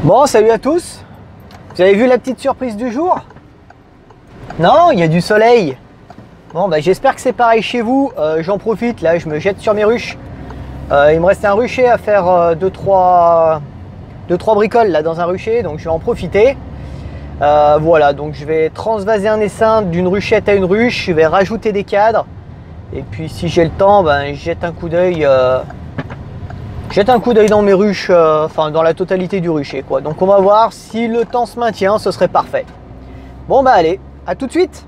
Bon, salut à tous. Vous avez vu la petite surprise du jour? Non, il y a du soleil. Bon, bah, j'espère que c'est pareil chez vous. J'en profite, là, je me jette sur mes ruches. Il me reste un rucher à faire 2-3 bricoles là dans un rucher, donc je vais en profiter. Voilà, donc je vais transvaser un essaim d'une ruchette à une ruche. Je vais rajouter des cadres. Et puis si j'ai le temps, ben, je jette un coup d'œil. Jette un coup d'œil dans mes ruches, enfin dans la totalité du rucher quoi. Donc on va voir si le temps se maintient, ce serait parfait. Bon bah allez, à tout de suite.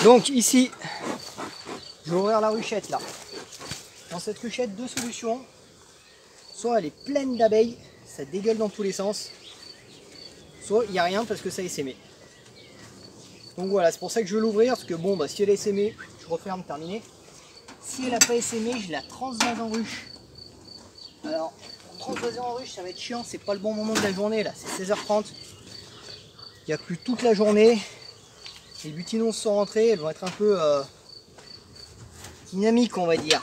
Donc ici, je vais ouvrir la ruchette là. Dans cette ruchette, deux solutions. Soit elle est pleine d'abeilles, ça dégueule dans tous les sens. Soit il n'y a rien parce que ça a essaimé. Donc voilà, c'est pour ça que je veux l'ouvrir, parce que bon bah si elle a essaimé, je referme, terminé. Si elle n'a pas essaimé, je la transvase en ruche. Alors, pour transvaser en ruche, ça va être chiant, c'est pas le bon moment de la journée, là, c'est 16h30. Il n'y a plus toute la journée. Les butinons sont rentrés, elles vont être un peu dynamiques, on va dire.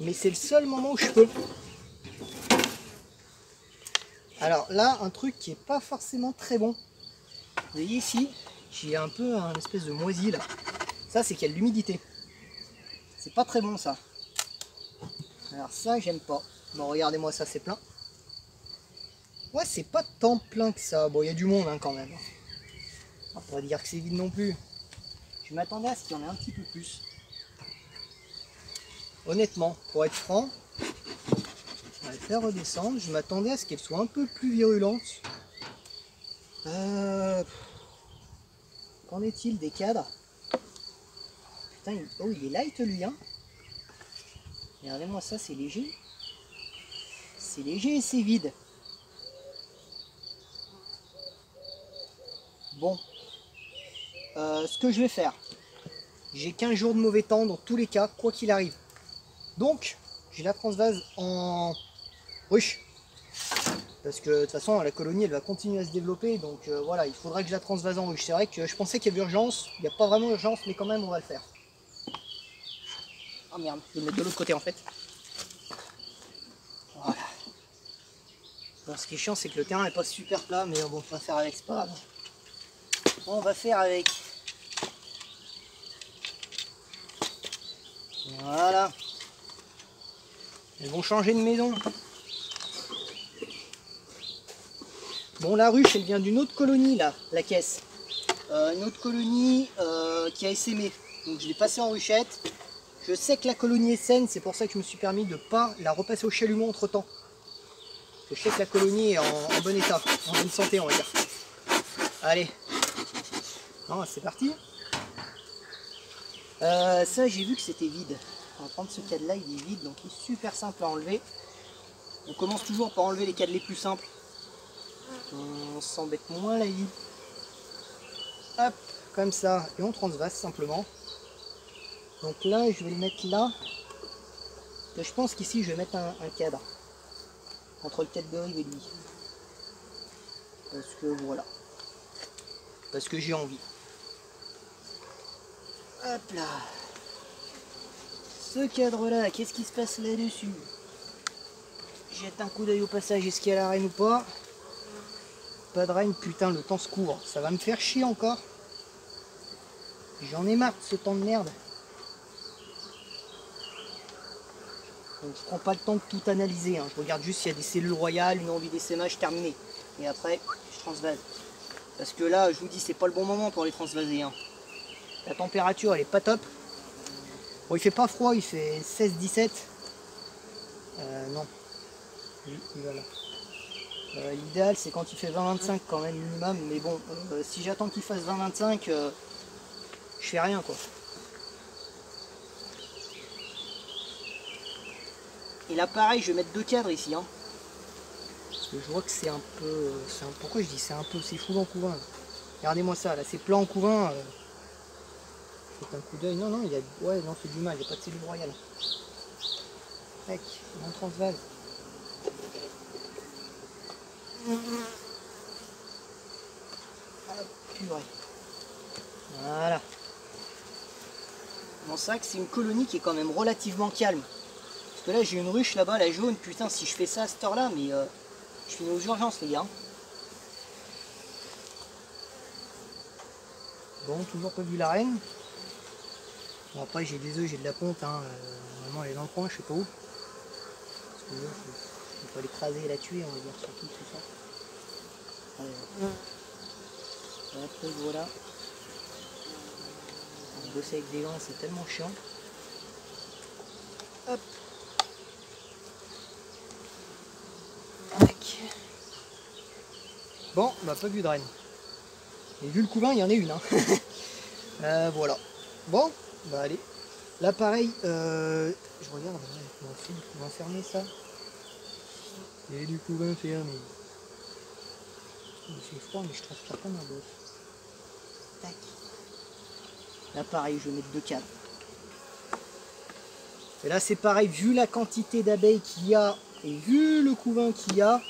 Mais c'est le seul moment où je peux. Alors là, un truc qui est pas forcément très bon. Vous voyez ici, j'ai un peu un espèce de moisi là. Ça, c'est qu'il y a de l'humidité. C'est pas très bon ça. Alors ça, j'aime pas. Bon, regardez-moi ça, c'est plein. Ouais, c'est pas tant plein que ça. Bon, il y a du monde hein, quand même. On pourrait dire que c'est vide non plus. Je m'attendais à ce qu'il y en ait un petit peu plus. Honnêtement, pour être franc, on va le faire redescendre. Je m'attendais à ce qu'elle soit un peu plus virulente. Qu'en est-il des cadres? Putain, oh, il est light lui, hein. Regardez-moi ça, c'est léger. C'est léger et c'est vide. Bon. Ce que je vais faire, j'ai 15 jours de mauvais temps dans tous les cas, quoi qu'il arrive. Donc, je la transvase en ruche. Parce que de toute façon, la colonie, elle va continuer à se développer. Donc voilà, il faudra que je la transvase en ruche. C'est vrai que je pensais qu'il y avait urgence. Il n'y a pas vraiment urgence, mais quand même, on va le faire. Oh merde, je vais le mettre de l'autre côté en fait. Voilà. Bon, ce qui est chiant, c'est que le terrain n'est pas super plat, mais bon, on va faire avec, c'est pas grave. On va faire avec. Voilà. Elles vont changer de maison. Bon, la ruche, elle vient d'une autre colonie, là, la caisse. Une autre colonie qui a essaimé. Donc je l'ai passée en ruchette. Je sais que la colonie est saine, c'est pour ça que je me suis permis de ne pas la repasser au chalumeau entre temps. Je sais que la colonie est en bon état, en bonne santé, on va dire. Allez. Non, c'est parti. Ça, j'ai vu que c'était vide. On va prendre ce cadre là, il est vide, donc il est super simple à enlever. On commence toujours par enlever les cadres les plus simples. On s'embête moins la vie. Hop, comme ça, et on transvase simplement. Donc là, je vais le mettre là. Et je pense qu'ici, je vais mettre un cadre. Entre le cadre de rive et lui. Parce que voilà. Parce que j'ai envie. Hop là. Ce cadre-là, qu'est-ce qui se passe là-dessus? Jette un coup d'œil au passage, est-ce qu'il y a la reine ou pas? Pas de reine, putain, le temps se court. Ça va me faire chier encore. J'en ai marre de ce temps de merde. Donc je prends pas le temps de tout analyser, hein. Je regarde juste s'il y a des cellules royales, une envie d'essaimage terminée. Et après, je transvase. Parce que là, je vous dis, c'est pas le bon moment pour les transvaser, hein. La température, elle est pas top. Bon, il fait pas froid, il fait 16-17. Non. Oui, voilà. L'idéal, c'est quand il fait 20-25 quand même minimum. Mais bon, si j'attends qu'il fasse 20-25, je fais rien, quoi. Et là pareil, je vais mettre deux cadres ici. Hein. Parce que je vois que c'est un peu... pourquoi je dis c'est un peu... C'est fou en couvain. Regardez-moi ça, là c'est plat en couvain. Faites un coup d'œil. Non, non, il y a... Ouais, non, c'est du mal, il n'y a pas de cellule royale. Tac, on transvase. Hop, purée. Voilà. Mon sac, c'est une colonie qui est quand même relativement calme. Parce que là, j'ai une ruche là-bas, la jaune. Putain, si je fais ça à cette heure-là, mais Je finis aux urgences les gars. Bon, toujours pas vu la reine. Bon après j'ai des œufs, j'ai de la ponte, hein. Normalement elle est dans le coin, je sais pas où. Parce que là, faut pas l'écraser et la tuer, on va dire, surtout tout ça. Allez, après voilà. Bosser avec des gants c'est tellement chiant. Hop. Tac. Bon, bah pas vu de reine. Et vu le couvain, il y en a une. Hein. Voilà. Bon, bah allez. Là pareil, je regarde, on va fermer ça. Et du couvain fermé. C'est froid mais je transpire comme un boss. Tac. Là pareil, je vais mettre 2 cadres. Et là c'est pareil, vu la quantité d'abeilles qu'il y a et vu le couvain qu'il y a,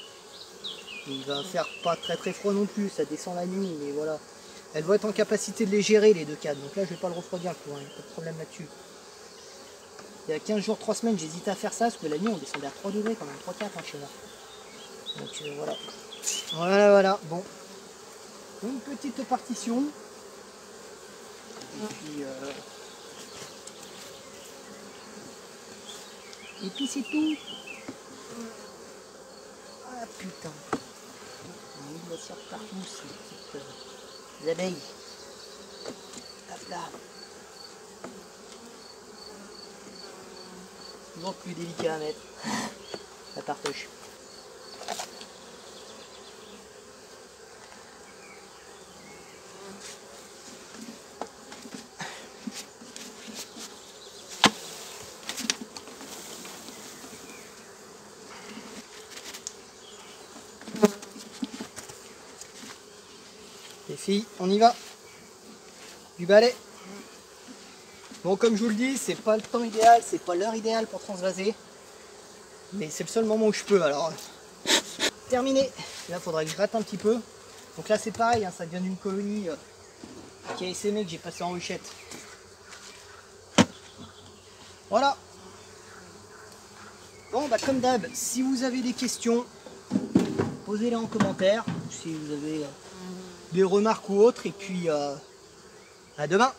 il va faire pas très froid non plus, ça descend la nuit, mais voilà. Elle va être en capacité de les gérer les 2 cadres, donc là je vais pas le refroidir le couvain, il n'y a pas de problème là-dessus. Il y a 15 jours, 3 semaines, j'hésitais à faire ça, parce que la nuit on descendait à 3 degrés quand même, 3-4 hein, chez moi. Donc voilà. Voilà, bon. Une petite partition. Et puis c'est tout. Ah putain. On a mis de la cire partout, ces petites abeilles. Hop là. Toujours plus délicat à mettre. La partoche. Les filles, on y va. Du balai. Bon, comme je vous le dis, c'est pas le temps idéal, c'est pas l'heure idéale pour transvaser. Mais c'est le seul moment où je peux, alors... Terminé. Là, il faudrait que je gratte un petit peu. Donc là, c'est pareil, hein, ça vient d'une colonie qui a essaimé, que j'ai passé en ruchette. Voilà. Bon, bah comme d'hab, si vous avez des questions, posez-les en commentaire. Si vous avez des remarques ou autres. Et puis, à demain.